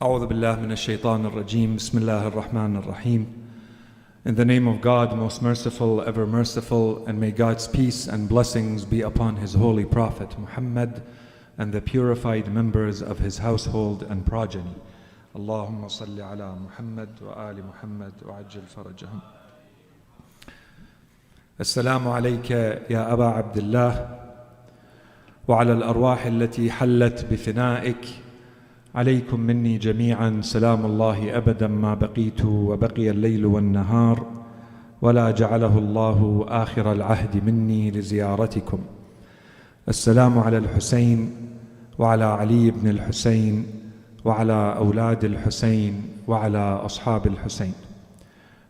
أعوذ بالله من الشيطان الرجيم. بسم الله الرحمن الرحيم. In the name of God, most merciful, ever merciful, and may God's peace and blessings be upon His holy Prophet Muhammad and the purified members of his household and progeny. Allahumma salli ala Muhammad wa ali Muhammad wa ajil farajahum. Assalamu alayka ya Aba Abdullah wa ala al-arwah allati hallat bifina'ik. عليكم مني جميعا سلام الله أبدا ما بقيت وبقي الليل والنهار ولا جعله الله آخر العهد مني لزيارتكم. السلام على الحسين وعلى علي بن الحسين وعلى أولاد الحسين وعلى أصحاب الحسين.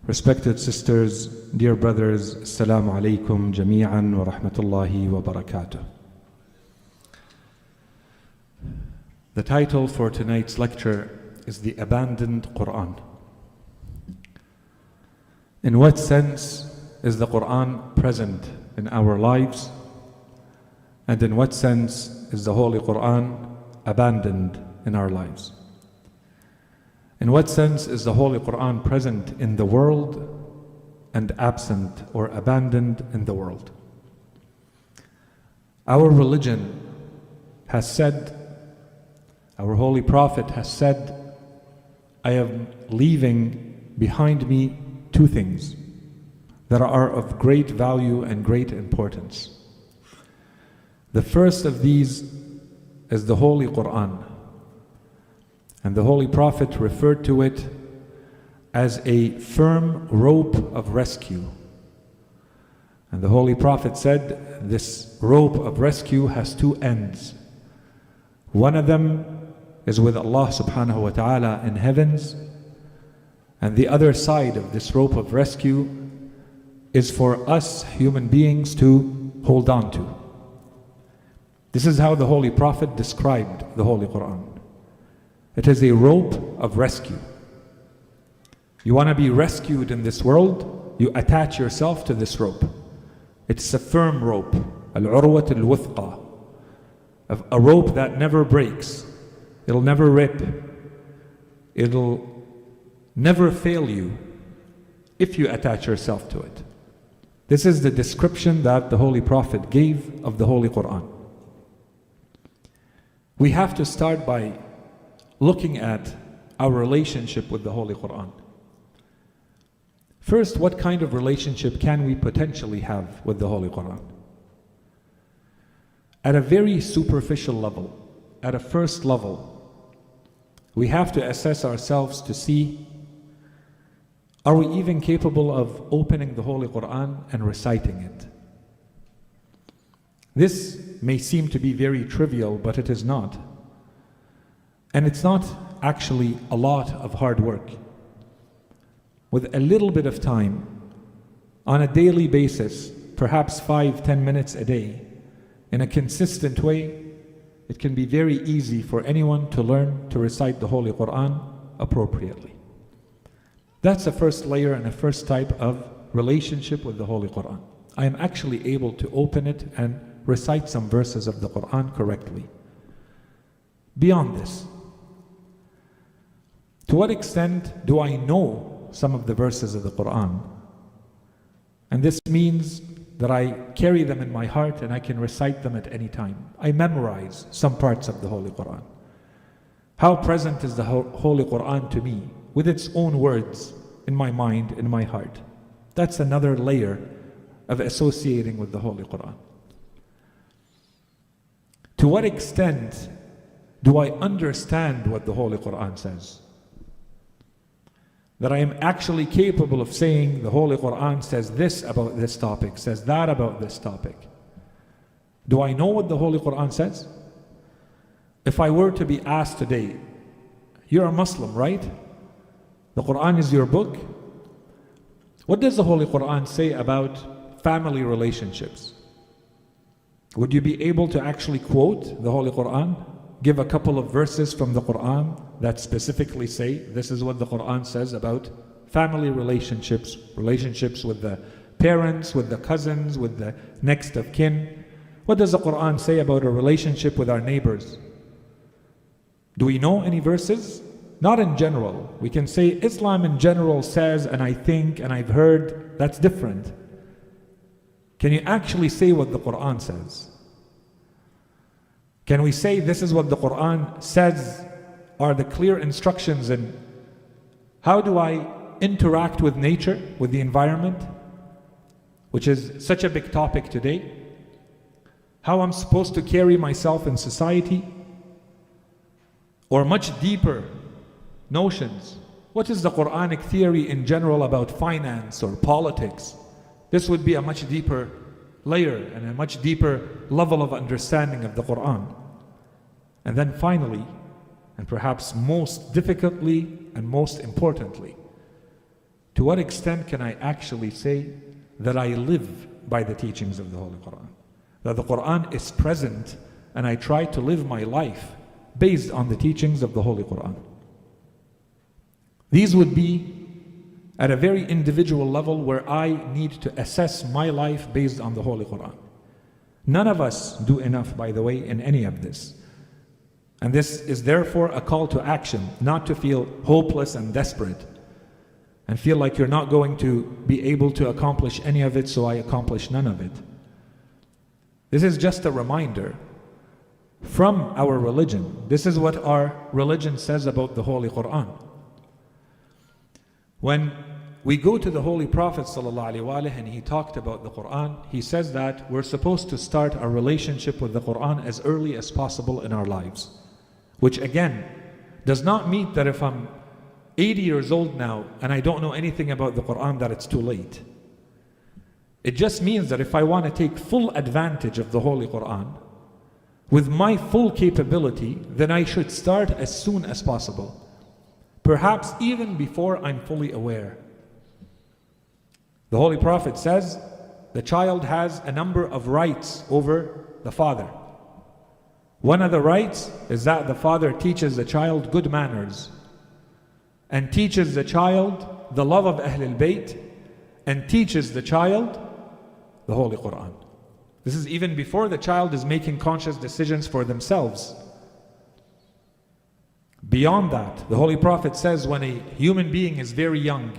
Respected sisters, dear brothers, السلام عليكم جميعا ورحمة الله وبركاته. The title for tonight's lecture is The Abandoned Quran. In what sense is the Quran present in our lives? And in what sense is the Holy Quran abandoned in our lives? In what sense is the Holy Quran present in the world and absent or abandoned in the world? Our religion has said, our Holy Prophet has said, I am leaving behind me two things that are of great value and great importance. The first of these is the Holy Quran. And the Holy Prophet referred to it as a firm rope of rescue. And the Holy Prophet said, this rope of rescue has two ends. One of them is with Allah subhanahu wa ta'ala in heavens, and the other side of this rope of rescue is for us human beings to hold on to. This is how the Holy Prophet described the Holy Quran. It is a rope of rescue. You want to be rescued in this world, you attach yourself to this rope. It's a firm rope, al-urwat al-wuthqa, a rope that never breaks. It'll never rip. It'll never fail you if you attach yourself to it. This is the description that the Holy Prophet gave of the Holy Quran. We have to start by looking at our relationship with the Holy Quran. First, what kind of relationship can we potentially have with the Holy Quran? At a very superficial level, at a first level, we have to assess ourselves to see, are we even capable of opening the Holy Quran and reciting it? This may seem to be very trivial, but it is not. And it's not actually a lot of hard work. With a little bit of time, on a daily basis, perhaps 5-10 minutes a day, in a consistent way, it can be very easy for anyone to learn to recite the Holy Quran appropriately. That's a first layer and a first type of relationship with the Holy Quran. I am actually able to open it and recite some verses of the Quran correctly. Beyond this, to what extent do I know some of the verses of the Quran? And this means that I carry them in my heart and I can recite them at any time. I memorize some parts of the Holy Quran. How present is the Holy Quran to me with its own words in my mind, in my heart? That's another layer of associating with the Holy Quran. To what extent do I understand what the Holy Quran says? That I am actually capable of saying the Holy Quran says this about this topic, says that about this topic. Do I know what the Holy Quran says? If I were to be asked today, you're a Muslim, right? The Quran is your book. What does the Holy Quran say about family relationships? Would you be able to actually quote the Holy Quran? Give a couple of verses from the Quran that specifically say this is what the Quran says about family relationships, relationships with the parents, with the cousins, with the next of kin. What does the Quran say about a relationship with our neighbors? Do we know any verses Not in general. We can say Islam in general says, and I think, and I've heard. That's different. Can you actually say what the Quran says? Can we say this is what the Quran says are the clear instructions in how do I interact with nature, with the environment, which is such a big topic today? How I'm supposed to carry myself in society? Or much deeper notions. What is the Quranic theory in general about finance or politics? This would be a much deeper layer and a much deeper level of understanding of the Quran. And then finally, and perhaps most difficultly and most importantly, to what extent can I actually say that I live by the teachings of the Holy Quran? That the Quran is present and I try to live my life based on the teachings of the Holy Quran. These would be at a very individual level where I need to assess my life based on the Holy Quran. None of us do enough, by the way, in any of this. And this is therefore a call to action, not to feel hopeless and desperate and feel like you're not going to be able to accomplish any of it, so I accomplish none of it. This is just a reminder from our religion. This is what our religion says about the Holy Quran. When we go to the Holy Prophet ﷺ and he talked about the Quran, he says that we're supposed to start our relationship with the Quran as early as possible in our lives. Which again, does not mean that if I'm 80 years old now and I don't know anything about the Quran that it's too late. It just means that if I want to take full advantage of the Holy Quran, with my full capability, then I should start as soon as possible. Perhaps even before I'm fully aware. The Holy Prophet says the child has a number of rights over the father. One of the rights is that the father teaches the child good manners and teaches the child the love of Ahlul Bayt and teaches the child the Holy Quran. This is even before the child is making conscious decisions for themselves. Beyond that, the Holy Prophet says when a human being is very young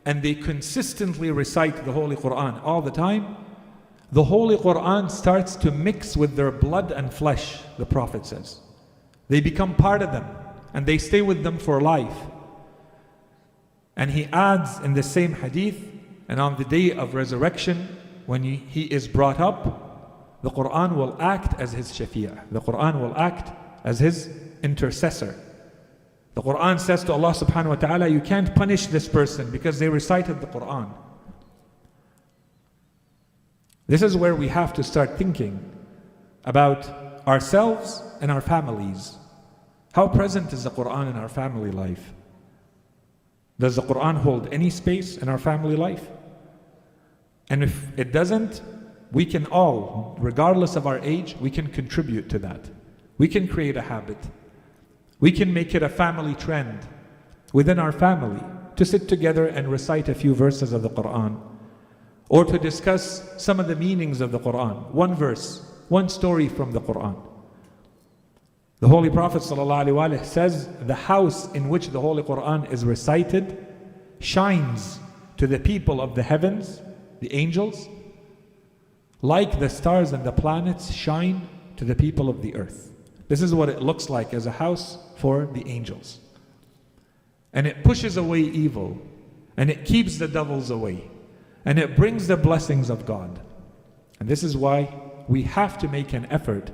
and they consistently recite the Holy Quran all the time, the Holy Quran starts to mix with their blood and flesh, the Prophet says. They become part of them and they stay with them for life. And he adds in the same hadith, and on the day of resurrection, when he is brought up, the Quran will act as his shafi'ah. The Quran will act as his intercessor. The Quran says to Allah subhanahu wa ta'ala, you can't punish this person because they recited the Quran. This is where we have to start thinking about ourselves and our families. How present is the Quran in our family life? Does the Quran hold any space in our family life? And if it doesn't, we can all, regardless of our age, we can contribute to that. We can create a habit. We can make it a family trend within our family to sit together and recite a few verses of the Quran, or to discuss some of the meanings of the Quran. One verse, one story from the Quran. The Holy Prophet ﷺ says, the house in which the Holy Quran is recited shines to the people of the heavens, the angels, like the stars and the planets shine to the people of the earth. This is what it looks like as a house for the angels. And it pushes away evil, and it keeps the devils away, and it brings the blessings of God. And this is why we have to make an effort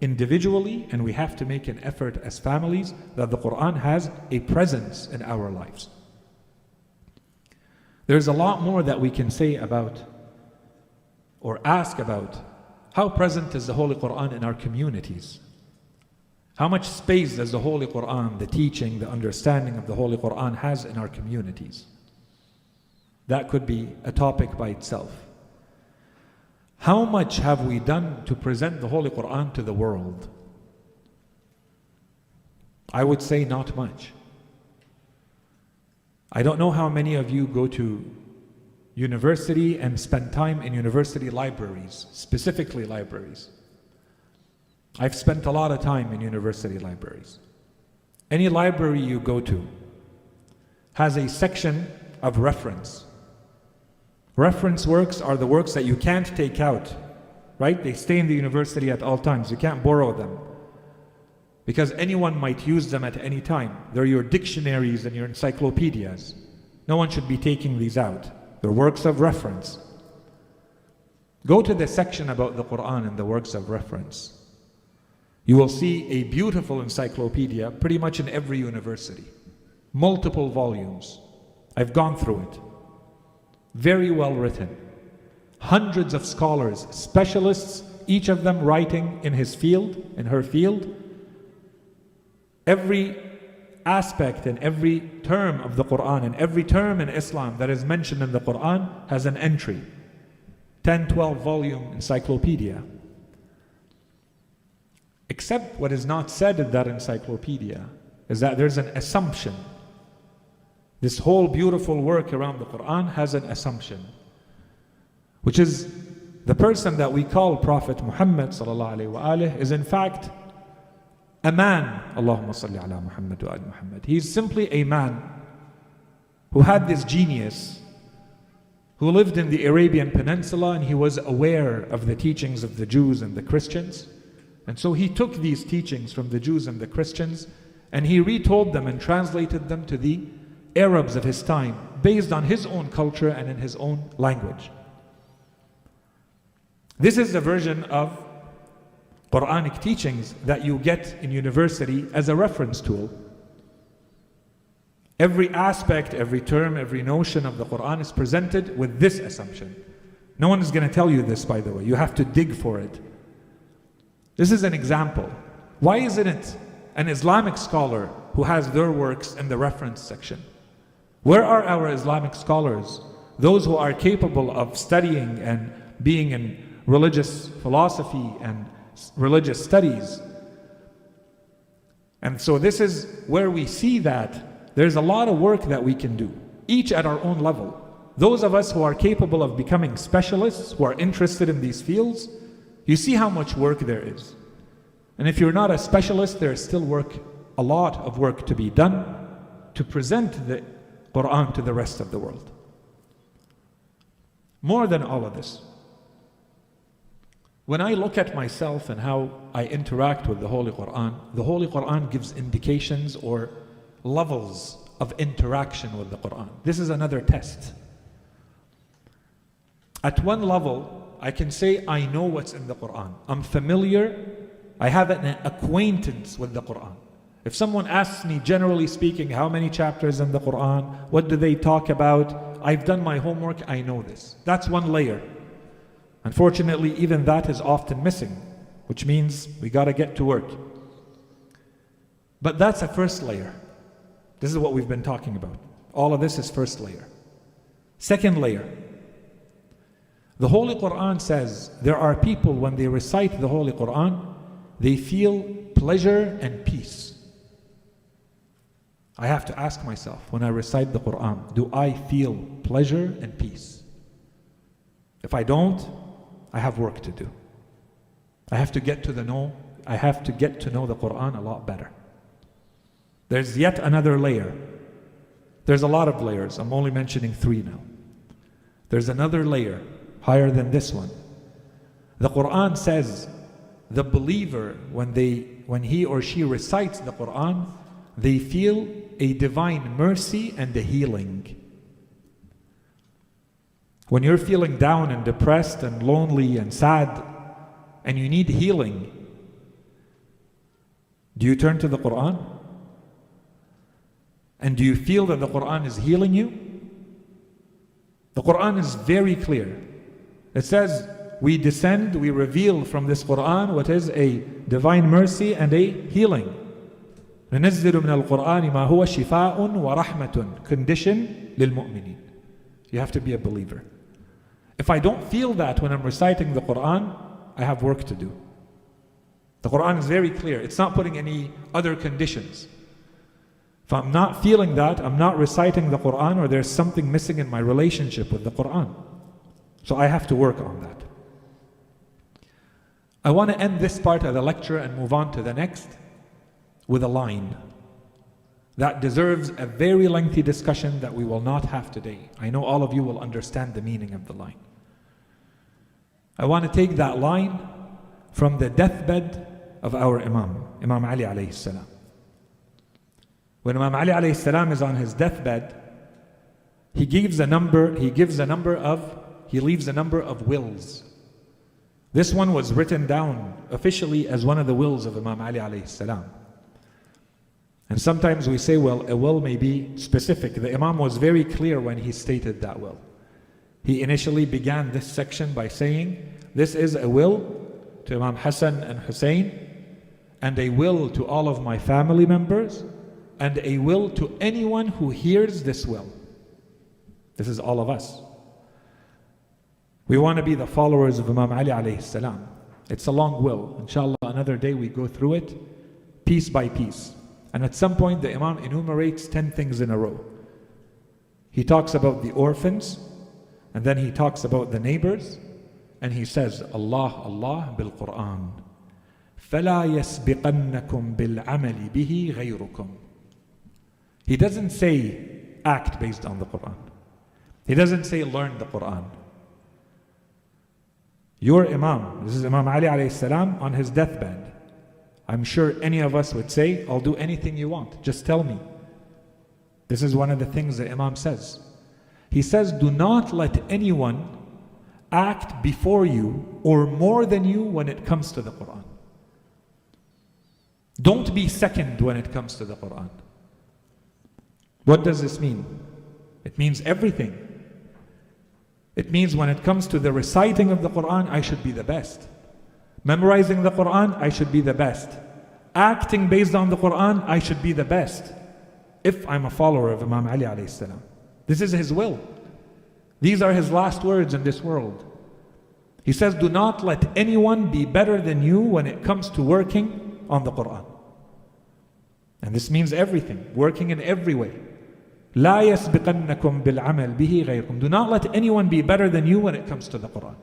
individually, and we have to make an effort as families that the Quran has a presence in our lives. There's a lot more that we can say about or ask about how present is the Holy Quran in our communities. How much space does the Holy Quran, the teaching, the understanding of the Holy Quran has in our communities? That could be a topic by itself. How much have we done to present the Holy Quran to the world? I would say not much. I don't know how many of you go to university and spend time in university libraries, specifically libraries. I've spent a lot of time in university libraries. Any library you go to has a section of reference. Reference works are the works that you can't take out, right? They stay in the university at all times. You can't borrow them because anyone might use them at any time. They're your dictionaries and your encyclopedias. No one should be taking these out. They're works of reference. Go to the section about the Quran and the works of reference. You will see a beautiful encyclopedia pretty much in every university. Multiple volumes. I've gone through it. Very well written. Hundreds of scholars, specialists, each of them writing in his field, in her field. Every aspect and every term of the Quran and every term in Islam that is mentioned in the Quran has an entry. 10, 12 volume encyclopedia. Except what is not said in that encyclopedia is that there's an assumption. This whole beautiful work around the Quran has an assumption, which is the person that we call Prophet Muhammad sallallahu alaihi wasallam is in fact a man. Allahumma salli ala Muhammad wa ali Muhammad. He's simply a man who had this genius, who lived in the Arabian Peninsula, and he was aware of the teachings of the Jews and the Christians. And so he took these teachings from the Jews and the Christians and he retold them and translated them to the Arabs of his time based on his own culture and in his own language. This is the version of Quranic teachings that you get in university as a reference tool. Every aspect, every term, every notion of the Quran is presented with this assumption. No one is going to tell you this, by the way. You have to dig for it. This is an example. Why isn't it an Islamic scholar who has their works in the reference section? Where are our Islamic scholars? Those who are capable of studying and being in religious philosophy and religious studies. And so this is where we see that there's a lot of work that we can do, each at our own level. Those of us who are capable of becoming specialists, who are interested in these fields, you see how much work there is. And if you're not a specialist, there's still a lot of work to be done to present the Quran to the rest of the world. More than all of this, when I look at myself and how I interact with the Holy Quran gives indications or levels of interaction with the Quran. This is another test. At one level, I can say I know what's in the Quran. I'm familiar, I have an acquaintance with the Quran. If someone asks me, generally speaking, how many chapters in the Quran, what do they talk about, I've done my homework, I know this. That's one layer. Unfortunately, even that is often missing, which means we got to get to work. But that's a first layer. This is what we've been talking about. All of this is first layer. Second layer. The Holy Quran says there are people when they recite the Holy Quran, they feel pleasure and peace. I have to ask myself, when I recite the Quran, do I feel pleasure and peace? If I don't, I have work to do. I have to get to know the Quran a lot better. There's yet another layer. There's a lot of layers. I'm only mentioning 3 now. There's another layer higher than this one. The Quran says the believer, when he or she recites the Quran, they feel a divine mercy and a healing. When you're feeling down and depressed and lonely and sad and you need healing, do you turn to the Quran? And do you feel that the Quran is healing you? The Quran is very clear. It says, we descend, we reveal from this Quran what is a divine mercy and a healing. ننزل من القرآن ما هو شفاء ورحمة. Condition للمؤمنين. You have to be a believer. If I don't feel that when I'm reciting the Quran, I have work to do. The Quran is very clear. It's not putting any other conditions. If I'm not feeling that, I'm not reciting the Quran, or there's something missing in my relationship with the Quran. So I have to work on that. I want to end this part of the lecture and move on to the next with a line. that deserves a very lengthy discussion that we will not have today. I know all of you will understand the meaning of the line. I want to take that line from the deathbed of our Imam Ali alayhi salam. When Imam Ali alayhi salam is on his deathbed, he leaves a number of wills. This one was written down officially as one of the wills of Imam Ali alayhi salam. And sometimes we say, well, a will may be specific. The Imam was very clear when he stated that will. He initially began this section by saying, this is a will to Imam Hassan and Hussein, and a will to all of my family members, and a will to anyone who hears this will. This is all of us. We want to be the followers of Imam Ali alayhi salam. It's a long will. Inshallah, another day we go through it piece by piece. And at some point the Imam enumerates 10 things in a row. He talks about the orphans, and then he talks about the neighbors, and he says, Allah, Allah bil Quran. فَلَا يَسْبِقَنَّكُمْ بِالْعَمَلِ بِهِ غَيْرُكُمْ. He doesn't say act based on the Quran. He doesn't say learn the Quran. Your Imam, this is Imam Ali alayhi salam on his deathbed. I'm sure any of us would say, I'll do anything you want, just tell me. This is one of the things the Imam says. He says, do not let anyone act before you or more than you when it comes to the Quran. Don't be second when it comes to the Quran. What does this mean? It means everything. It means when it comes to the reciting of the Quran, I should be the best. Memorizing the Quran, I should be the best. Acting based on the Quran, I should be the best. If I'm a follower of Imam Ali alayhi salam. This is his will. These are his last words in this world. He says, do not let anyone be better than you when it comes to working on the Quran. And this means everything, working in every way. لا يسبقنكم بالعمل به غيركم. Do not let anyone be better than you when it comes to the Quran.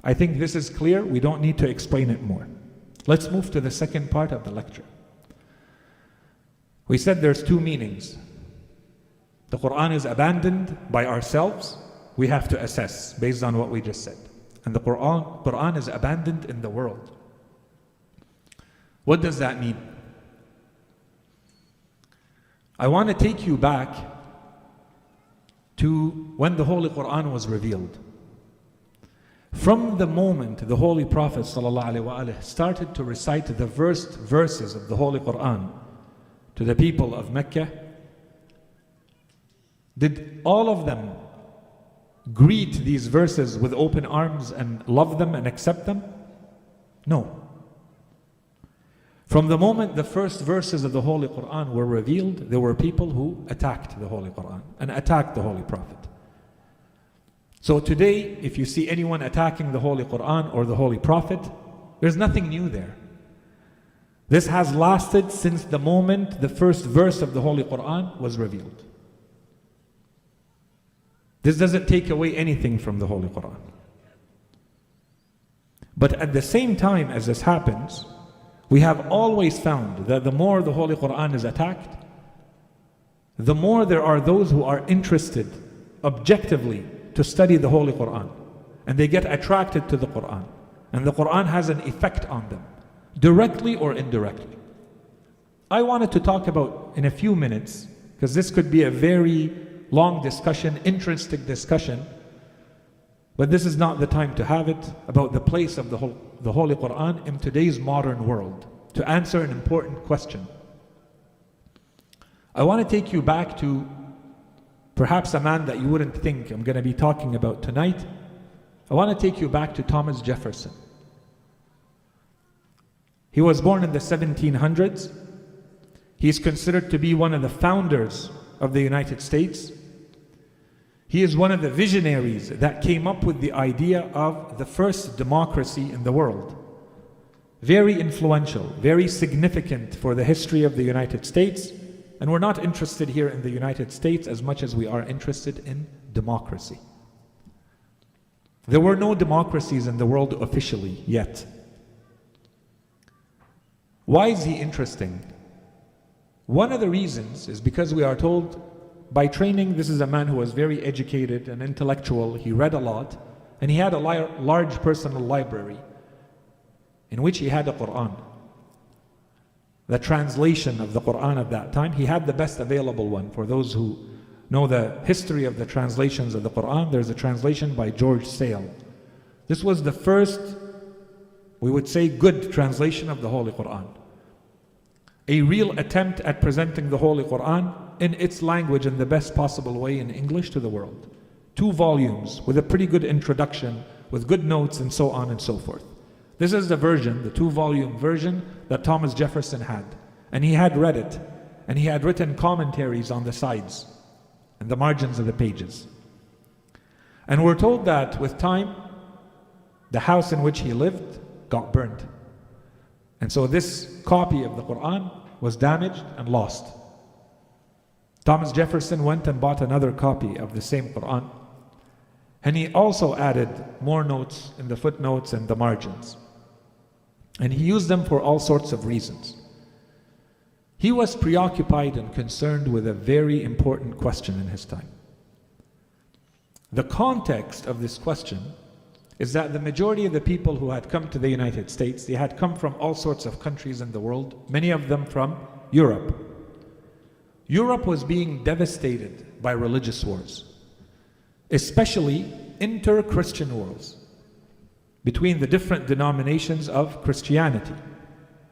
I think this is clear. We don't need to explain it more. Let's move to the second part of the lecture. We said there's two meanings. The Quran is abandoned by ourselves. We have to assess based on what we just said. And the Quran is abandoned in the world. What does that mean? I want to take you back to when the Holy Quran was revealed. From the moment the Holy Prophet ﷺ started to recite the first verses of the Holy Quran to the people of Mecca, did all of them greet these verses with open arms and love them and accept them? No. From the moment the first verses of the Holy Quran were revealed, there were people who attacked the Holy Quran and attacked the Holy Prophet. So today, if you see anyone attacking the Holy Quran or the Holy Prophet, there's nothing new there. This has lasted since the moment the first verse of the Holy Quran was revealed. This doesn't take away anything from the Holy Quran. But at the same time as this happens, we have always found that the more the Holy Quran is attacked, the more there are those who are interested objectively to study the Holy Quran, and they get attracted to the Quran, and the Quran has an effect on them, directly or indirectly. I wanted to talk about in a few minutes, because this could be a very long discussion, interesting discussion, but this is not the time to have it, about the place of the Holy Quran in today's modern world, to answer an important question. I want to take you back to perhaps a man that you wouldn't think I'm going to be talking about tonight. I want to take you back to Thomas Jefferson. He was born in the 1700s. He's considered to be one of the founders of the United States. He is one of the visionaries that came up with the idea of the first democracy in the world. Very influential, very significant for the history of the United States. And we're not interested here in the United States as much as we are interested in democracy. There were no democracies in the world officially yet. Why is he interesting? One of the reasons is because we are told by training, this is a man who was very educated and intellectual, he read a lot, and he had a large personal library in which he had the Quran. The translation of the Quran at that time, he had the best available one. For those who know the history of the translations of the Quran, there's a translation by George Sale. This was the first, we would say, good translation of the Holy Quran. A real attempt at presenting the Holy Quran in its language in the best possible way in English to the world. 2 volumes with a pretty good introduction, with good notes and so on and so forth. This is the version, the 2-volume version that Thomas Jefferson had. And he had read it. And he had written commentaries on the sides and the margins of the pages. And we're told that with time, the house in which he lived got burnt. And so this copy of the Quran was damaged and lost. Thomas Jefferson went and bought another copy of the same Quran. And he also added more notes in the footnotes and the margins. And he used them for all sorts of reasons. He was preoccupied and concerned with a very important question in his time. The context of this question is that the majority of the people who had come to the United States, they had come from all sorts of countries in the world, many of them from Europe. Europe was being devastated by religious wars, especially inter-Christian wars between the different denominations of Christianity.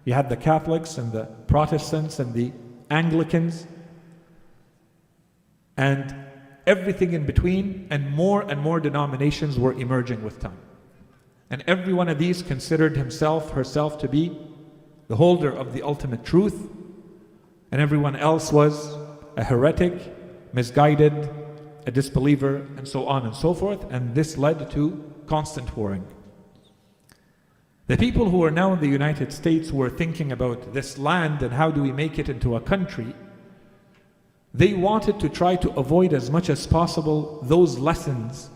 You had the Catholics and the Protestants and the Anglicans and everything in between, and more denominations were emerging with time. And every one of these considered himself, herself to be the holder of the ultimate truth, and everyone else was a heretic, misguided, a disbeliever, and so on and so forth, and this led to constant warring. The people who are now in the United States were thinking about this land and how do we make it into a country. They wanted to try to avoid as much as possible those lessons,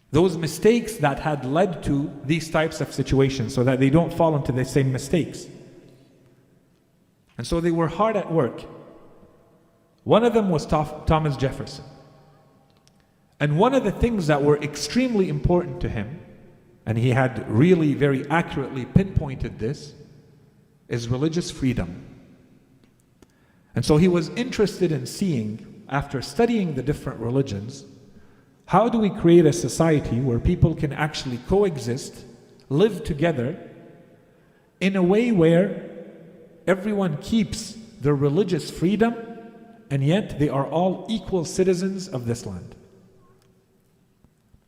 those mistakes that had led to these types of situations, so that they don't fall into the same mistakes. And so they were hard at work. One of them was Thomas Jefferson. And one of the things that were extremely important to him, and he had really very accurately pinpointed this, is religious freedom. And so he was interested in seeing, after studying the different religions, how do we create a society where people can actually coexist, live together, in a way where everyone keeps their religious freedom, and yet they are all equal citizens of this land.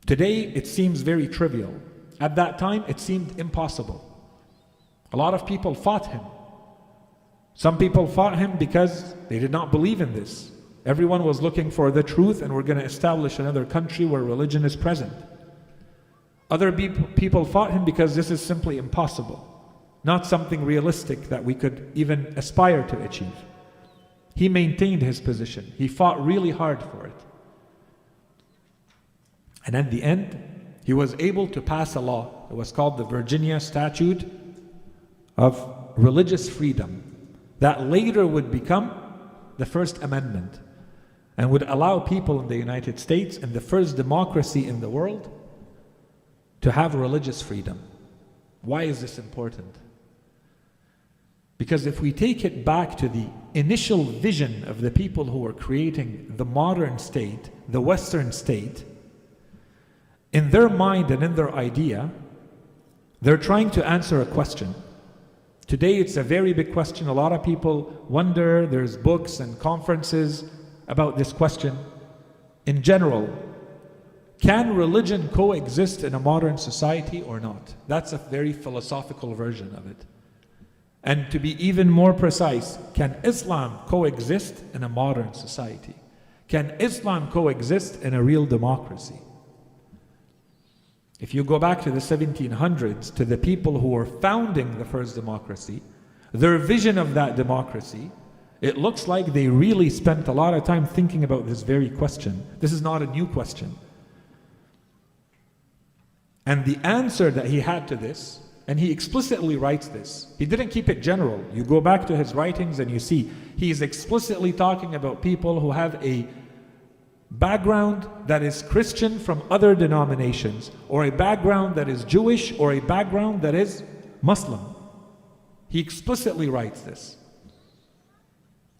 Today, it seems very trivial. At that time, it seemed impossible. A lot of people fought him. Some people fought him because they did not believe in this. Everyone was looking for the truth, and we're going to establish another country where religion is present. Other people fought him because this is simply impossible, not something realistic that we could even aspire to achieve. He maintained his position. He fought really hard for it. And at the end, he was able to pass a law. It was called the Virginia Statute of Religious Freedom, that later would become the First Amendment and would allow people in the United States, and the first democracy in the world, to have religious freedom. Why is this important? Because if we take it back to the initial vision of the people who were creating the modern state, the Western state, in their mind and in their idea, they're trying to answer a question. Today it's a very big question. A lot of people wonder, there's books and conferences about this question. In general, can religion coexist in a modern society or not? That's a very philosophical version of it. And to be even more precise, can Islam coexist in a modern society? Can Islam coexist in a real democracy? If you go back to the 1700s, to the people who were founding the first democracy, their vision of that democracy, it looks like they really spent a lot of time thinking about this very question. This is not a new question. And the answer that he had to this And he explicitly writes this. He didn't keep it general. You go back to his writings and you see he is explicitly talking about people who have a background that is Christian from other denominations, or a background that is Jewish, or a background that is Muslim. He explicitly writes this.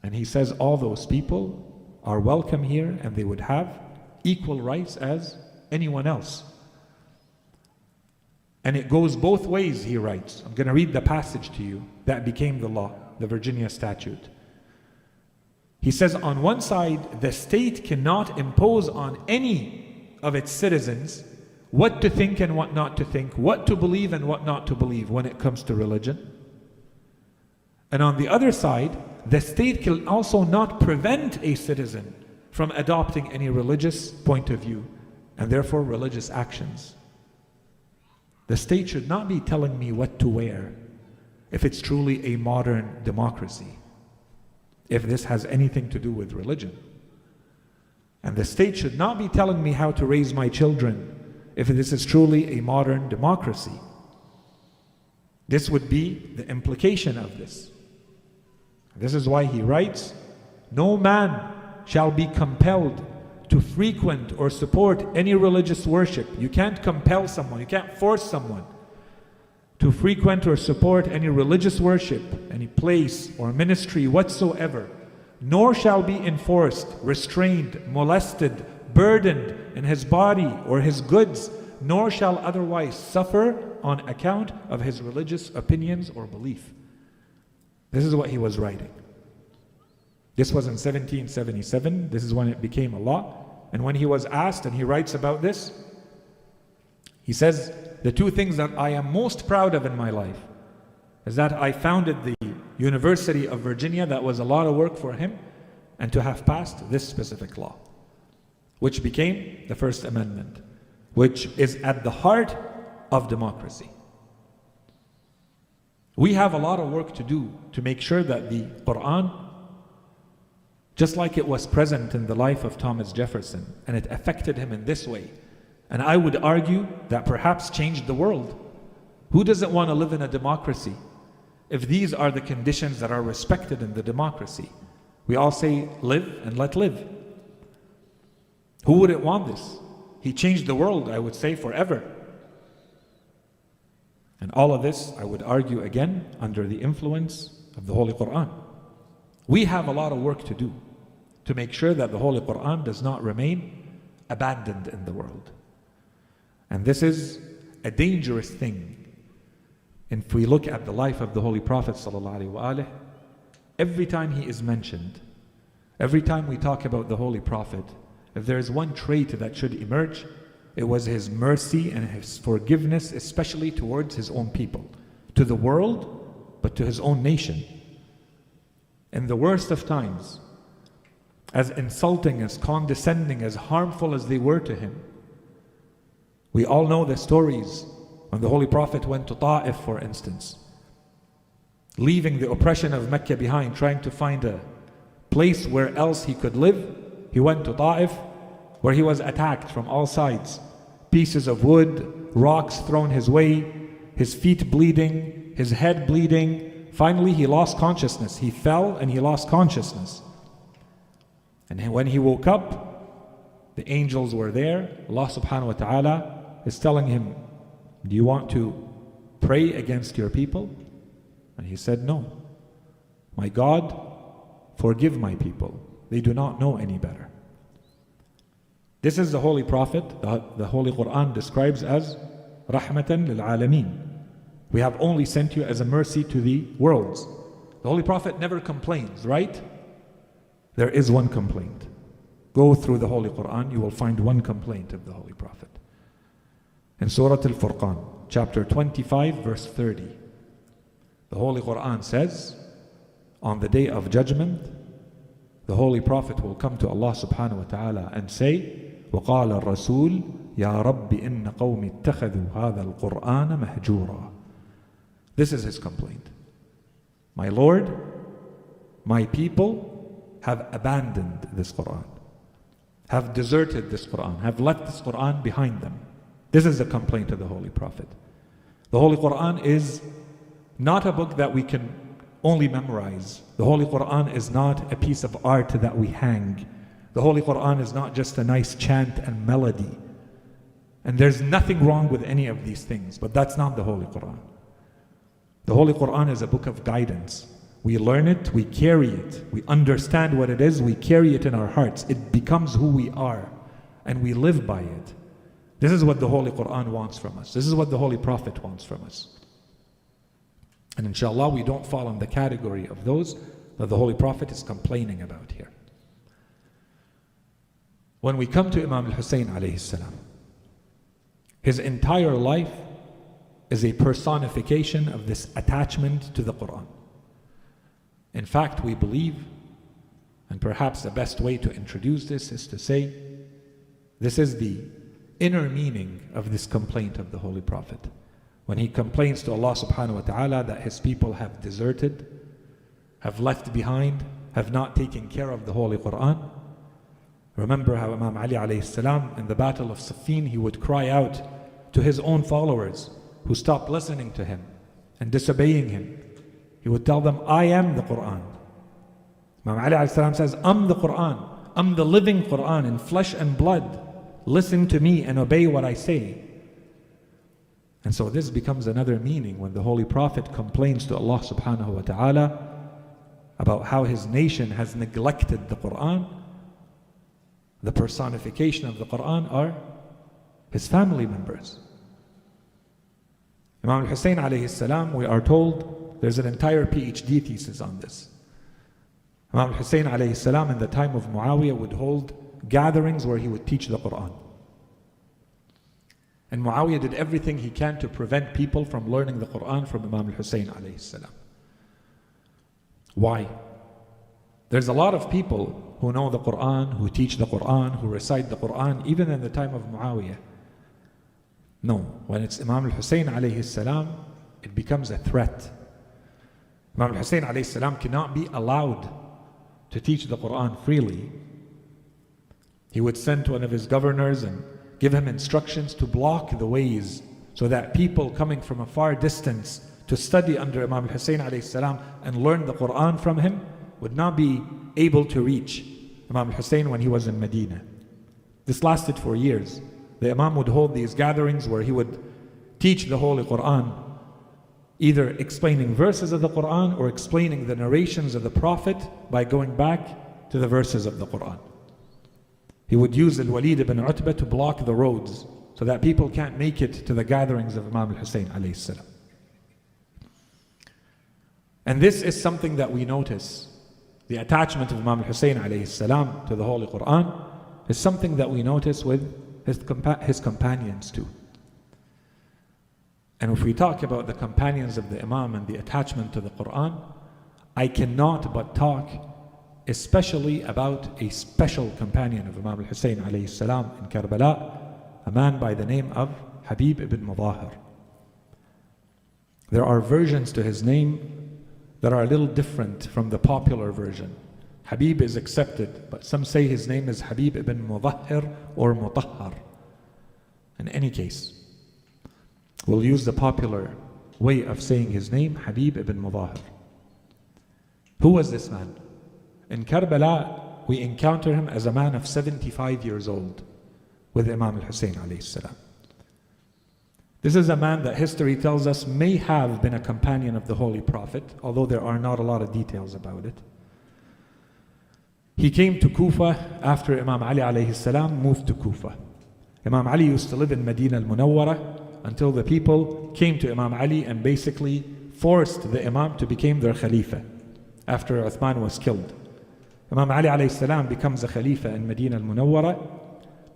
And he says all those people are welcome here and they would have equal rights as anyone else. And it goes both ways, he writes. I'm going to read the passage to you that became the law, the Virginia Statute. He says, on one side, the state cannot impose on any of its citizens what to think and what not to think, what to believe and what not to believe when it comes to religion. And on the other side, the state can also not prevent a citizen from adopting any religious point of view and therefore religious actions. The state should not be telling me what to wear if it's truly a modern democracy, if this has anything to do with religion. And the state should not be telling me how to raise my children if this is truly a modern democracy. This would be the implication of this. This is why he writes, no man shall be compelled to frequent or support any religious worship. You can't compel someone, you can't force someone to frequent or support any religious worship, any place or ministry whatsoever, nor shall be enforced, restrained, molested, burdened in his body or his goods, nor shall otherwise suffer on account of his religious opinions or belief. This is what he was writing. This was in 1777. This is when it became a law. And when he was asked, and he writes about this, he says, the two things that I am most proud of in my life is that I founded the University of Virginia. That was a lot of work for him, and to have passed this specific law, which became the First Amendment, which is at the heart of democracy. We have a lot of work to do to make sure that the Quran, just like it was present in the life of Thomas Jefferson, and it affected him in this way, and I would argue that perhaps changed the world. Who doesn't want to live in a democracy if these are the conditions that are respected in the democracy? We all say, live and let live. Who wouldn't want this? He changed the world, I would say, forever. And all of this, I would argue again, under the influence of the Holy Quran. We have a lot of work to do to make sure that the Holy Quran does not remain abandoned in the world. And this is a dangerous thing. And if we look at the life of the Holy Prophet ﷺ, every time he is mentioned, every time we talk about the Holy Prophet, if there is one trait that should emerge, it was his mercy and his forgiveness, especially towards his own people, to the world, but to his own nation. In the worst of times, as insulting, as condescending, as harmful as they were to him, we all know the stories when the Holy Prophet went to Ta'if, for instance, leaving the oppression of Mecca behind, trying to find a place where else he could live. He went to Ta'if, where he was attacked from all sides. Pieces of wood, rocks thrown his way, his feet bleeding, his head bleeding. Finally, he lost consciousness. He fell and he lost consciousness. And when he woke up, the angels were there. Allah subhanahu wa ta'ala is telling him, do you want to pray against your people? And he said, no. My God, forgive my people. They do not know any better. This is the Holy Prophet, the Holy Quran describes as Rahmatan lil Alameen. We have only sent you as a mercy to the worlds. The Holy Prophet never complains, right? There is one complaint. Go through the Holy Quran, you will find one complaint of the Holy Prophet. In Surah Al-Furqan, chapter 25, verse 30, the Holy Quran says, on the day of judgment, the Holy Prophet will come to Allah subhanahu wa ta'ala and say, وَقَالَ الرَّسُولُ يَا رَبِّ إِنَّ قَوْمِ اتَّخَذُوا هَذَا الْقُرْآنَ مَهْجُورًا. This is his complaint. My Lord, my people have abandoned this Quran, have deserted this Quran, have left this Quran behind them. This is the complaint of the Holy Prophet. The Holy Quran is not a book that we can only memorize. The Holy Quran is not a piece of art that we hang. The Holy Quran is not just a nice chant and melody. And there's nothing wrong with any of these things, but that's not the Holy Quran. The Holy Quran is a book of guidance. We learn it, we carry it, we understand what it is, we carry it in our hearts. It becomes who we are, and we live by it. This is what the Holy Quran wants from us. This is what the Holy Prophet wants from us. And inshallah, we don't fall in the category of those that the Holy Prophet is complaining about here. When we come to Imam al-Hussein alayhi salam, his entire life is a personification of this attachment to the Quran. In fact, we believe, and perhaps the best way to introduce this is to say, this is the inner meaning of this complaint of the Holy Prophet. When he complains to Allah subhanahu wa ta'ala that his people have deserted, have left behind, have not taken care of the Holy Quran. Remember how Imam Ali alayhi salam in the battle of Siffin, he would cry out to his own followers who stopped listening to him and disobeying him. He would tell them, I am the Quran. Imam Ali alayhi salam says, I'm the Quran. I'm the living Quran in flesh and blood. Listen to me and obey what I say. And so this becomes another meaning when the Holy Prophet complains to Allah subhanahu wa ta'ala about how his nation has neglected the Quran. The personification of the Quran are his family members. Imam al-Hussein alayhi salam, we are told there's an entire PhD thesis on this. Imam al-Hussein alayhi salam in the time of Muawiyah would hold gatherings where he would teach the Quran. And Muawiyah did everything he can to prevent people from learning the Quran from Imam al-Hussein alayhi salam. Why? There's a lot of people who know the Quran, who teach the Quran, who recite the Quran, even in the time of Muawiyah. No, when it's Imam al-Hussein alayhi salam, it becomes a threat. Imam al-Hussein alayhi salam cannot be allowed to teach the Quran freely. He would send one of his governors and give him instructions to block the ways so that people coming from a far distance to study under Imam al-Hussein alayhi salam and learn the Quran from him would not be able to reach Imam al-Hussein when he was in Medina. This lasted for years. The Imam would hold these gatherings where he would teach the Holy Quran, either explaining verses of the Quran or explaining the narrations of the Prophet by going back to the verses of the Quran. He would use al-Walid ibn Utbah to block the roads so that people can't make it to the gatherings of Imam al-Hussein alayhi salam. And this is something that we notice. The attachment of Imam al-Hussein alayhi salam to the Holy Quran is something that we notice with his companions too. And if we talk about the companions of the Imam and the attachment to the Quran, I cannot but talk especially about a special companion of Imam al-Hussein alayhi salam in Karbala, a man by the name of Habib ibn Mudahir. There are versions to his name that are a little different from the popular version. Habib is accepted, but some say his name is Habib ibn Mudahir or Mutahhar. In any case, we'll use the popular way of saying his name, Habib ibn Mudahir. Who was this man? In Karbala, we encounter him as a man of 75 years old with Imam al-Hussein alayhi salam. This is a man that history tells us may have been a companion of the Holy Prophet, although there are not a lot of details about it. He came to Kufa after Imam Ali alayhi salam moved to Kufa. Imam Ali used to live in Medina al-Munawwara until the people came to Imam Ali and basically forced the Imam to become their Khalifa after Uthman was killed. Imam Ali alayhi salam becomes a Khalifa in Medina al-Munawwara,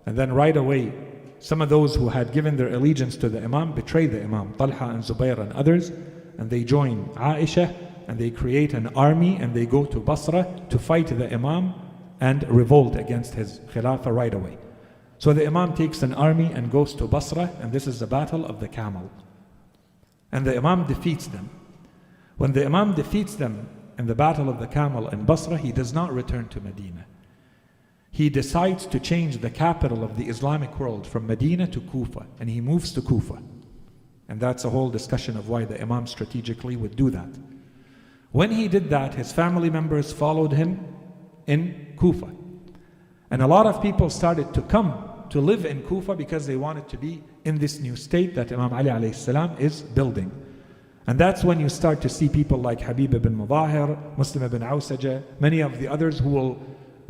and then right away some of those who had given their allegiance to the Imam betray the Imam, Talha and Zubayr and others, and they join Aisha and they create an army and they go to Basra to fight the Imam and revolt against his Khilafah right away. So the Imam takes an army and goes to Basra, and this is the Battle of the Camel. And the Imam defeats them. When the Imam defeats them in the Battle of the Camel in Basra, he does not return to Medina. He decides to change the capital of the Islamic world from Medina to Kufa, and he moves to Kufa. And that's a whole discussion of why the Imam strategically would do that. When he did that, his family members followed him in Kufa. And a lot of people started to come to live in Kufa because they wanted to be in this new state that Imam Ali alayhi salam is building. And that's when you start to see people like Habib ibn Mudahir, Muslim ibn Awsaja, many of the others who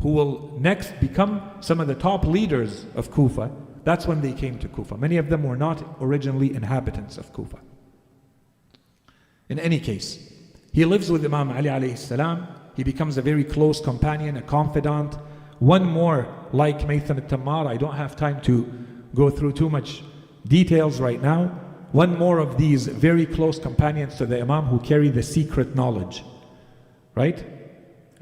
will next become some of the top leaders of Kufa. That's when they came to Kufa. Many of them were not originally inhabitants of Kufa. In any case, he lives with Imam Ali alayhi salam. He becomes a very close companion, a confidant. One more like Maytham al-Tammar. I don't have time to go through too much details right now. One more of these very close companions to the Imam who carry the secret knowledge. Right?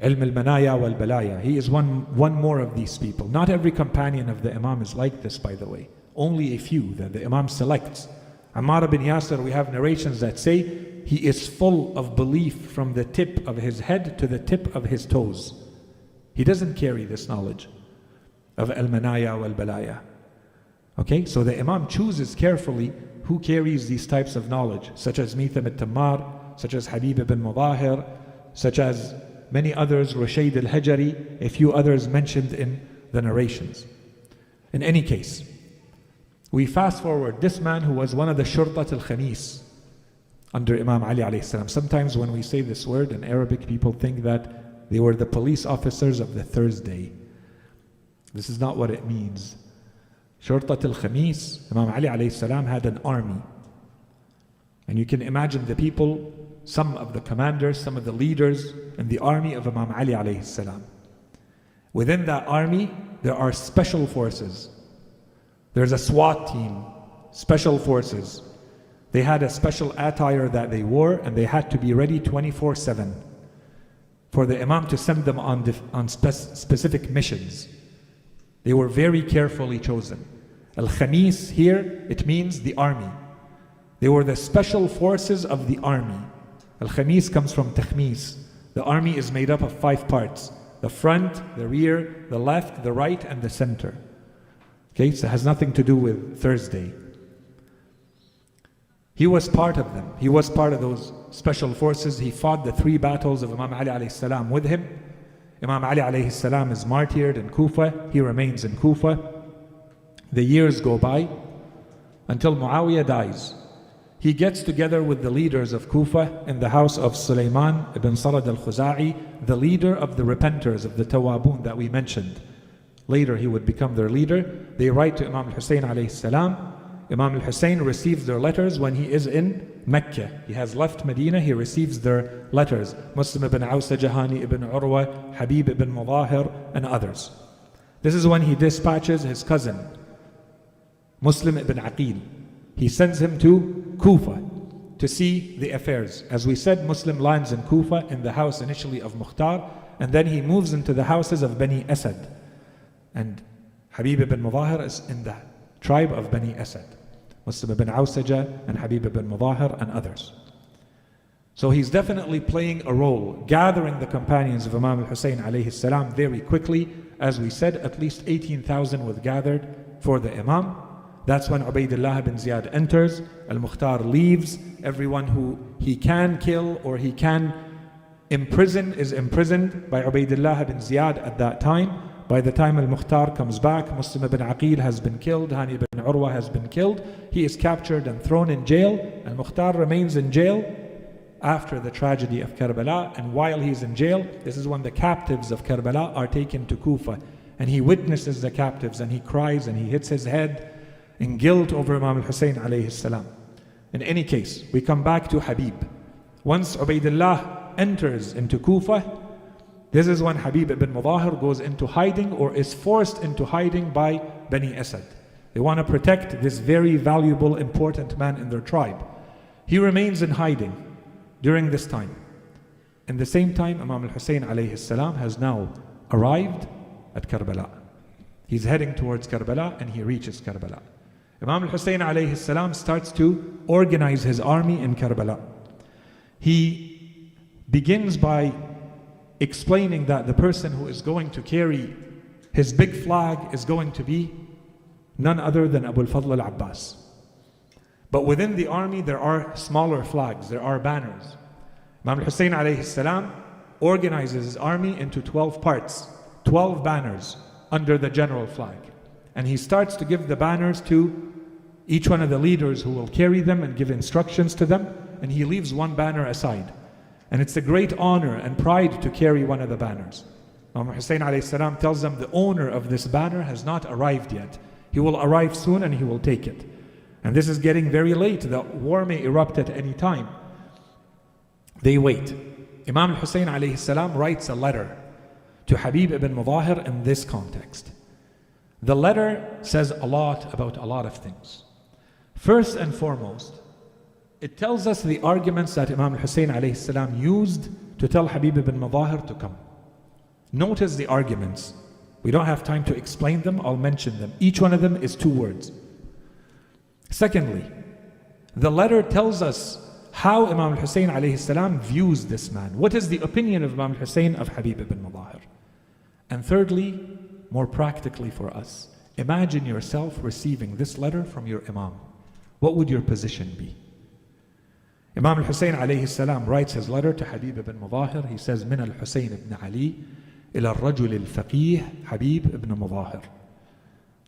Ilm al-Manaya wal-Balaya. He is one more of these people. Not every companion of the Imam is like this, by the way. Only a few that the Imam selects. Ammar ibn Yasir, we have narrations that say he is full of belief from the tip of his head to the tip of his toes. He doesn't carry this knowledge of al-Manaya wal-Balaya. Okay, so the Imam chooses carefully who carries these types of knowledge, such as Mitham al-Tammar, such as Habib ibn Mudahir, such as many others, Rushayd al-Hajari, a few others mentioned in the narrations. In any case, we fast forward, this man who was one of the Shurtat al-Khamis under Imam Ali alayhi salam. Sometimes when we say this word in Arabic, people think that they were the police officers of the Thursday. This is not what it means. Shurtat al-Khamis, Imam Ali alayhi salam had an army. And you can imagine the people, some of the commanders, some of the leaders in the army of Imam Ali alayhi salam. Within that army, there are special forces. There's a SWAT team, special forces. They had a special attire that they wore, and they had to be ready 24/7 for the Imam to send them on specific missions. They were very carefully chosen. Al-Khamis here, it means the army. They were the special forces of the army. Al-Khamis comes from Takhmis. The army is made up of 5 parts: the front, the rear, the left, the right, and the center. Okay, so it has nothing to do with Thursday. He was part of them. He was part of those special forces. He fought the 3 battles of Imam Ali alayhi salam with him. Imam Ali alayhi salam is martyred in Kufa. He remains in Kufa. The years go by until Muawiyah dies. He gets together with the leaders of Kufa in the house of Sulaiman ibn Sarad al-Khuza'i, the leader of the repenters, of the Tawabun that we mentioned. Later he would become their leader. They write to Imam al-Hussein alayhi salam. Imam al-Hussein receives their letters when he is in Mecca. He has left Medina, he receives their letters. Muslim ibn Awsaja, Hani ibn Urwa, Habib ibn Mudahir, and others. This is when he dispatches his cousin, Muslim ibn Aqil. He sends him to Kufa to see the affairs. As we said, Muslim lands in Kufa in the house initially of Mukhtar, and then he moves into the houses of Bani Asad. And Habib ibn Mudahir is in the tribe of Bani Asad. Muslim ibn Awsaja and Habib ibn Mudahir and others. So he's definitely playing a role, gathering the companions of Imam al-Hussein alayhi salam very quickly. As we said, at least 18,000 was gathered for the Imam. That's when Ubaydullah bin Ziyad enters. Al-Mukhtar leaves. Everyone who he can kill or he can imprison is imprisoned by Ubaydullah bin Ziyad at that time. By the time Al-Mukhtar comes back, Muslim ibn Aqil has been killed, Hani ibn Urwa has been killed. He is captured and thrown in jail. Al-Mukhtar remains in jail after the tragedy of Karbala. And while he's in jail, this is when the captives of Karbala are taken to Kufa. And he witnesses the captives and he cries and he hits his head in guilt over Imam al-Hussein alayhi salam. In any case, we come back to Habib. Once Ubaydullah enters into Kufa, this is when Habib ibn Mudahir goes into hiding or is forced into hiding by Bani Asad. They want to protect this very valuable, important man in their tribe. He remains in hiding during this time. In the same time, Imam al-Hussein alayhi salam has now arrived at Karbala. He's heading towards Karbala and he reaches Karbala. Imam al-Hussein alayhi salam starts to organize his army in Karbala. He begins by explaining that the person who is going to carry his big flag is going to be none other than Abu al-Fadl al-Abbas. But within the army, there are smaller flags, there are banners. Imam al-Hussein alayhi salam organizes his army into 12 parts, 12 banners under the general flag. And he starts to give the banners to each one of the leaders who will carry them and give instructions to them, and he leaves one banner aside. And it's a great honor and pride to carry one of the banners. Imam Hussein alayhi salam tells them the owner of this banner has not arrived yet. He will arrive soon and he will take it. And this is getting very late. The war may erupt at any time. They wait. Imam Hussein alayhi salam writes a letter to Habib ibn Mudahir in this context. The letter says a lot about a lot of things. First and foremost, it tells us the arguments that Imam Hussein alayhi salam used to tell Habib ibn Mudahir to come. Notice the arguments. We don't have time to explain them, I'll mention them. Each one of them is 2 words. Secondly, the letter tells us how Imam Hussein alayhi salam views this man. What is the opinion of Imam Hussein of Habib ibn Mudahir? And thirdly, more practically for us, imagine yourself receiving this letter from your Imam. What would your position be? Imam Hussein alayhi salam writes his letter to Habib ibn Mudahir. He says, من الحسين ibn Ali إلى الرجل الفقيه Habib ibn Mudahir.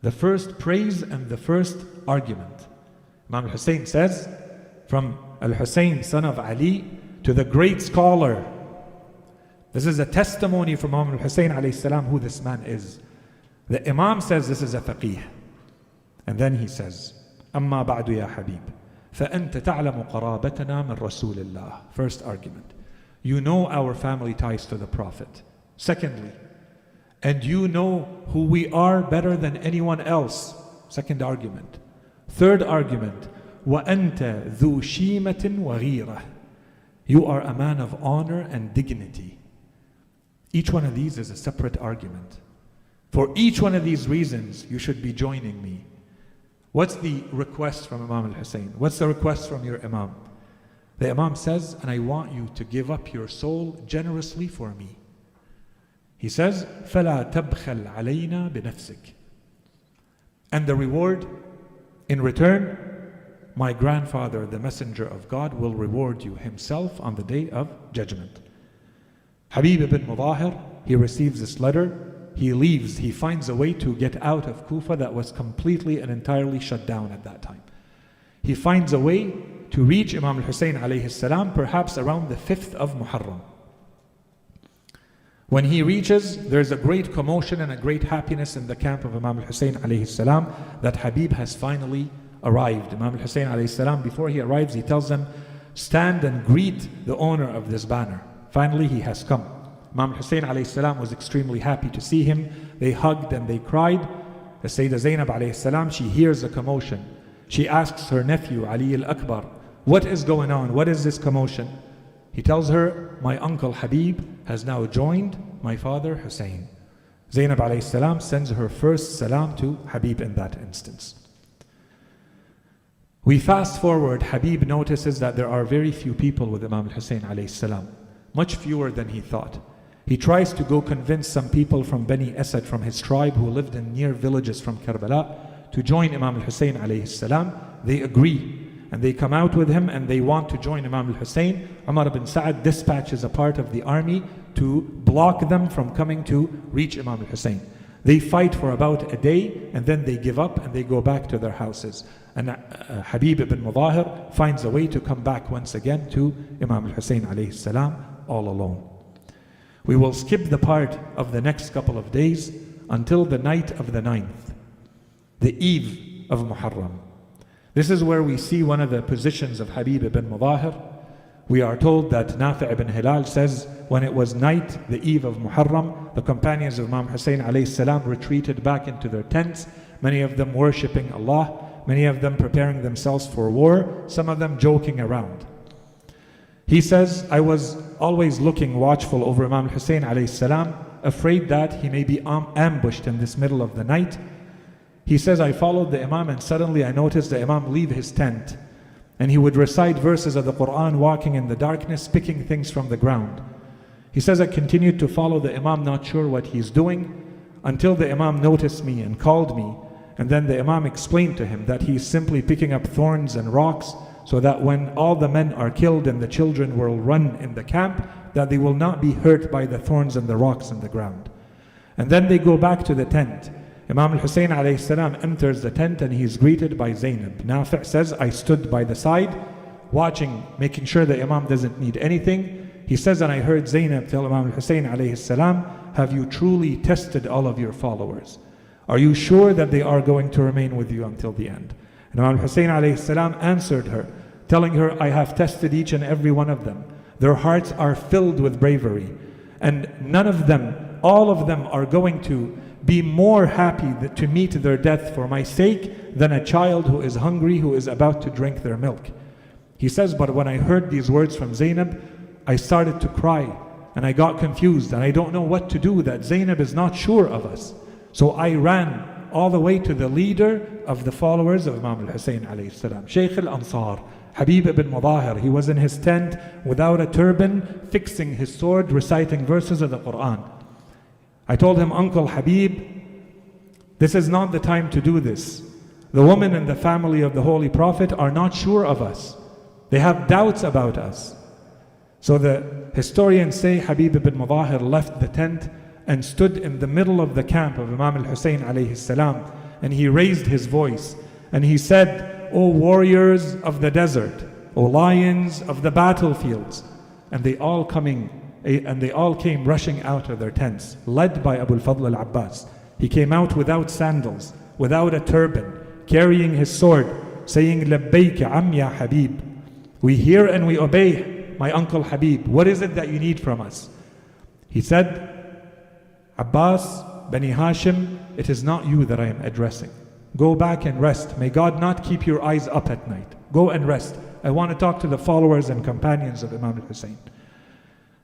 The first praise and the first argument. Imam Hussein says, from al-Hussein, son of Ali, to the great scholar. This is a testimony from Imam Hussein alayhi salam who this man is. The Imam says this is a faqih. And then he says, أما بعد يا حبيب فأنت تعلم قرابتنا من رسول الله. First argument. You know our family ties to the Prophet. Secondly, and you know who we are better than anyone else. Second argument. Third argument, وَأَنْتَ ذُو شِيمَةٍ وَغِيرَةٍ. You are a man of honor and dignity. Each one of these is a separate argument. For each one of these reasons, you should be joining me. What's the request from Imam al-Hussein? What's the request from your Imam? The Imam says, and I want you to give up your soul generously for me. He says, فَلَا تَبْخَلْ عَلَيْنَا بِنَفْسِكَ. And the reward, in return, my grandfather, the messenger of God, will reward you himself on the day of judgment. Habib ibn Mudahir, he receives this letter, he leaves, he finds a way to get out of Kufa that was completely and entirely shut down at that time. He finds a way to reach Imam al-Hussein alayhi salam, perhaps around the 5th of Muharram. When he reaches, there's a great commotion and a great happiness in the camp of Imam al-Hussein alayhi salam that Habib has finally arrived. Imam al-Hussein alayhi salam, before he arrives, he tells them, stand and greet the owner of this banner. Finally, he has come. Imam al-Hussein alayhi salam was extremely happy to see him. They hugged and they cried. The Sayyidah Zainab alayhi salam, she hears the commotion. She asks her nephew, Ali al-Akbar, what is going on? What is this commotion? He tells her, my uncle Habib has now joined my father Hussein. Zainab alayhi salam sends her first salam to Habib in that instance. We fast forward, Habib notices that there are very few people with Imam al-Hussein alayhi salam, much fewer than he thought. He tries to go convince some people from Bani Asad, from his tribe who lived in near villages from Karbala, to join Imam al-Hussein alayhi salam. They agree. And they come out with him and they want to join Imam al-Hussein. Umar ibn Sa'ad dispatches a part of the army to block them from coming to reach Imam al-Hussein. They fight for about a day and then they give up and they go back to their houses. And Habib ibn Mudahir finds a way to come back once again to Imam al-Hussein alayhi salam all alone. We will skip the part of the next couple of days until the night of the 9th, the eve of Muharram. This is where we see one of the positions of Habib ibn Mudahir. We are told that Nafi' ibn Hilal says, when it was night, the eve of Muharram, the companions of Imam Hussein alayhi salam retreated back into their tents, many of them worshipping Allah, many of them preparing themselves for war, some of them joking around. He says, I was always looking watchful over Imam Hussein alayhi salam, afraid that he may be ambushed in this middle of the night. He says, I followed the Imam and suddenly I noticed the Imam leave his tent and he would recite verses of the Quran walking in the darkness, picking things from the ground. He says, I continued to follow the Imam, not sure what he's doing, until the Imam noticed me and called me And then the Imam explained to him that he's simply picking up thorns and rocks so that when all the men are killed and the children will run in the camp, that they will not be hurt by the thorns and the rocks in the ground. And then they go back to the tent. Imam al-Hussein alayhi salam enters the tent and he's greeted by Zainab. Nafi' says, I stood by the side, watching, making sure the Imam doesn't need anything. He says, and I heard Zainab tell Imam al-Hussein alayhi salam, have you truly tested all of your followers? Are you sure that they are going to remain with you until the end? And Imam al-Hussein alayhi salam answered her, telling her, I have tested each and every one of them. Their hearts are filled with bravery. And none of them, all of them are going to be more happy to meet their death for my sake than a child who is hungry, who is about to drink their milk. He says, but when I heard these words from Zainab, I started to cry and I got confused and I don't know what to do, that Zainab is not sure of us. So I ran all the way to the leader of the followers of Imam al-Hussein alayhi salam, Shaykh al-Ansar, Habib ibn Mudahir. He was in his tent without a turban, fixing his sword, reciting verses of the Quran. I told him, Uncle Habib, this is not the time to do this. The women in the family of the Holy Prophet are not sure of us. They have doubts about us. So the historians say Habib ibn Mudahir left the tent and stood in the middle of the camp of Imam al-Hussein alayhi salam, and he raised his voice and he said, O warriors of the desert, O lions of the battlefields. And they all came rushing out of their tents, led by Abu al-Fadl al-Abbas. He came out without sandals, without a turban, carrying his sword, saying, Labbayka am ya Habib. We hear and we obey, my uncle Habib. What is it that you need from us? He said, Abbas, Bani Hashim, it is not you that I am addressing. Go back and rest. May God not keep your eyes up at night. Go and rest. I want to talk to the followers and companions of Imam al-Hussein.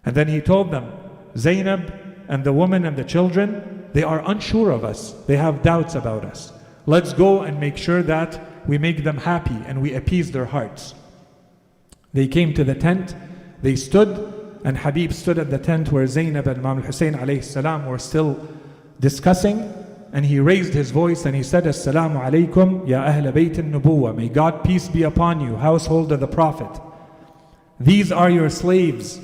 And then he told them, Zainab and the women and the children, they are unsure of us. They have doubts about us. Let's go and make sure that we make them happy and we appease their hearts. They came to the tent, they stood, and Habib stood at the tent where Zainab and Imam al-Hussein alayhi salam were still discussing, and he raised his voice and he said, Assalamu alaikum ya Ahl Bayt al-Nubuwah. May God peace be upon you, household of the Prophet. These are your slaves.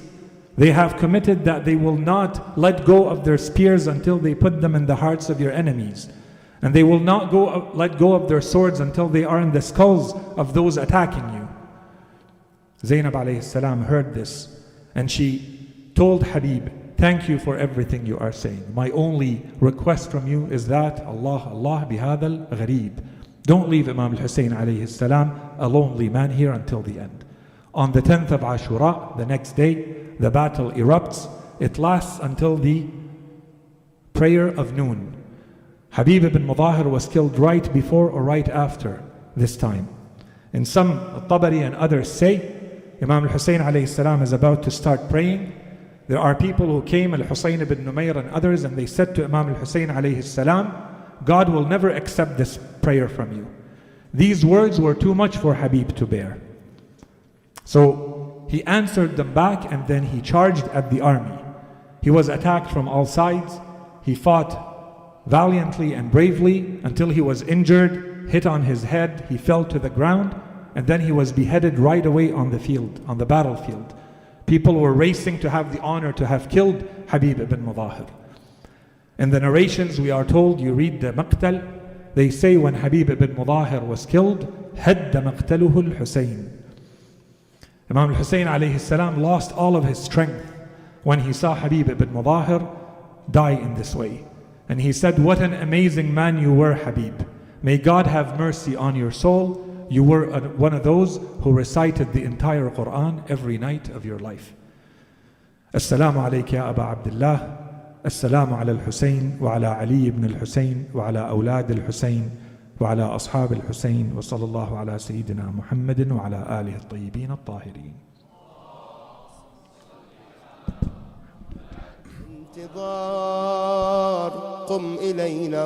They have committed that they will not let go of their spears until they put them in the hearts of your enemies. And they will not let go of their swords until they are in the skulls of those attacking you. Zainab alayhi salam heard this and she told Habib, thank you for everything you are saying. My only request from you is that Allah bihadal gharib. Don't leave Imam al-Hussein alayhi salam a lonely man here until the end. On the 10th of Ashura, the next day, the battle erupts. It lasts until the prayer of noon. Habib ibn Mudahir was killed right before or right after this time. And some, Tabari and others say, Imam al-Hussein alayhi salam is about to start praying. There are people who came, al-Husayn ibn Numayr and others, and they said to Imam al-Hussein alayhi salam, God will never accept this prayer from you. These words were too much for Habib to bear. So he answered them back and then he charged at the army. He was attacked from all sides. He fought valiantly and bravely until he was injured, hit on his head, he fell to the ground, and then he was beheaded right away on the field, on the battlefield. People were racing to have the honor to have killed Habib ibn Mudahir. In the narrations we are told, you read the Maqtal, they say when Habib ibn Mudahir was killed, هَدَّ مَقْتَلُهُ الْحُسَيْنِ. Imam al-Hussein alayhi salam lost all of his strength when he saw Habib ibn Mudahir die in this way. And he said, what an amazing man you were, Habib. May God have mercy on your soul. You were one of those who recited the entire Quran every night of your life. Assalamu alayka ya Aba Abdullah. Assalamu ala al-Husayn wa ala Ali ibn al-Husayn wa ala awlad al-Husayn wa ala ashab al-Husayn wa sallallahu ala Sayyidina Muhammadin wa ala alihi al-tayyibin al-tahirin. انتظار قم إلينا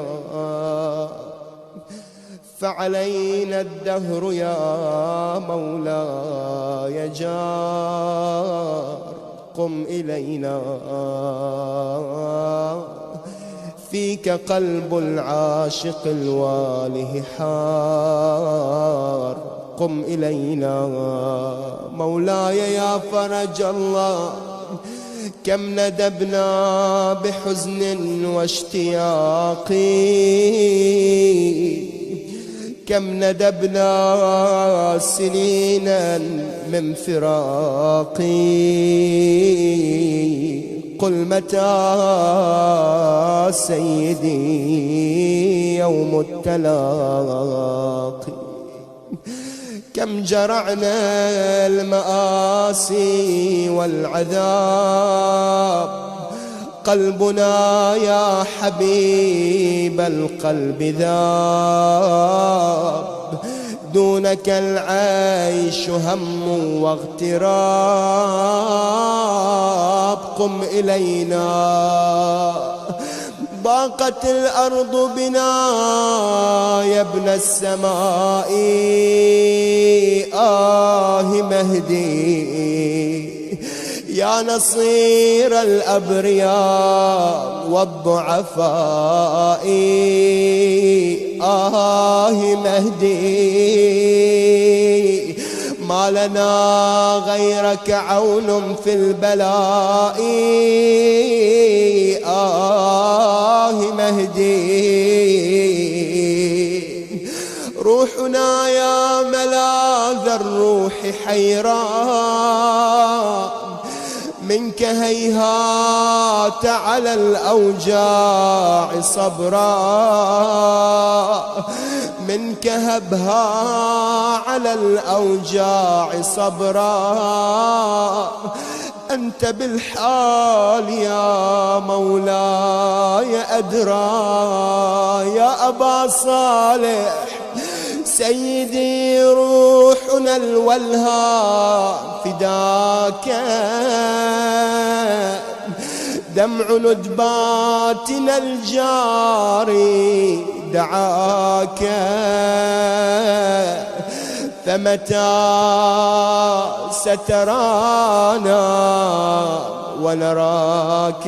فعلينا الدهر يا مولاي جار قم إلينا فيك قلب العاشق الواله حار. قم إلينا مولاي يا فرج الله، كم ندبنا بحزن واشتياق، كم ندبنا سنينا من فراق. قل متى سيدي يوم التلاقي. كم جرعنا المآسي والعذاب، قلبنا يا حبيب القلب ذاب. دونك العيش هم واغتراب. قم إلينا ضاقت الأرض بنا يا ابن السماء. مهدي يا نصير الأبرياء والضعفاء. مهدي ما لنا غيرك عون في البلاء. مهدي روحنا يا ملاذ الروح حيران، منك هيهات على الأوجاع صبرا. منك هبها على الأوجاع صبرا. أنت بالحال يا مولاي أدرى. يا أبا صالح سيدي روحنا الولهى فداك، دمع ندباتنا الجاري دعاك. فمتى سترانا ونراك